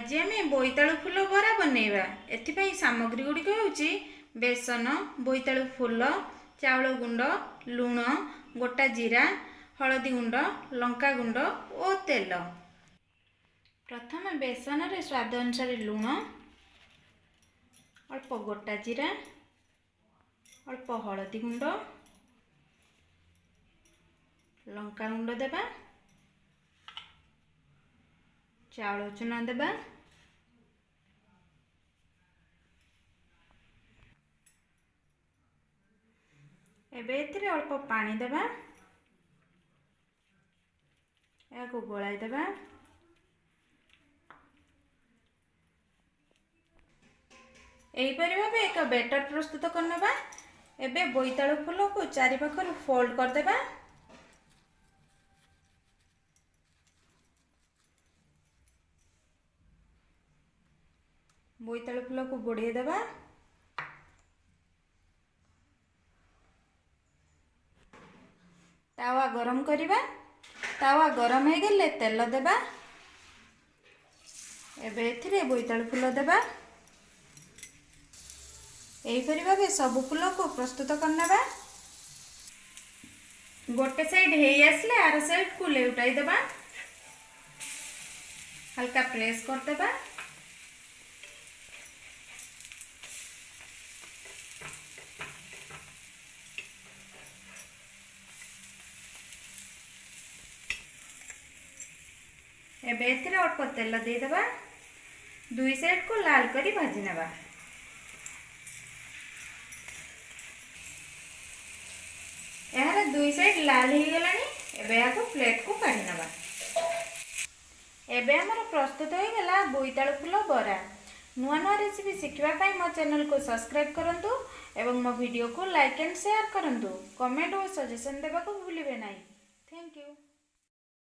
आज आम बोईतालु फूल बरा बनैबा। एथिपाई सामग्री गुड़िक होउची बेसन, बोईतालु फूल, चाउल गुंड, लुण, गोटा जीरा, हलदी गुंड, लंका गुंड और तेल। प्रथम बेसन रे स्वाद अनुसार लुण, अल्प गोटा जीरा, अल्प हलदी गुंड, लंका गुंड देबा, चाउल चूना देबा, एबे एथिरे अल्प पानी देबा, याको गोलाई देबा। एहीपरि भाबे एक बैटर प्रस्तुत करनेबा। एबे बोईतालु फूल को चारि पाखरु फोल्ड कर देबा। बोईतालु फूल को बोड़े देबा। तावा गरम करिबा। तावा गरम हो गले तेल देबा। एबे एथिरे बोईतालु फूल देबा। एहीपरि भाबे सब फूल को प्रस्तुत करनेबा। गोटे साइड हेई आसले आर साइड को लेउटाई देबा। हल्का प्रेस कर देबा। एबे एथिरे अल्प तेल दे देबा। दुई साइड को लाल करी भाजी नेबा। यार दुई साइड लाल हो गलानी। एबे याको प्लेट को काढी नेबा। एबे हमर प्रस्तुत हो गला बोईतालु फूल बरा। नुआ नुआ रेसिपी शिखिबा पाई मो चैनल को सब्सक्राइब करंतु एवं मो वीडियो को लाइक एंड शेयर करंतु। कमेंट और सजेशन देबा को भूलिबे नाही। Thank you.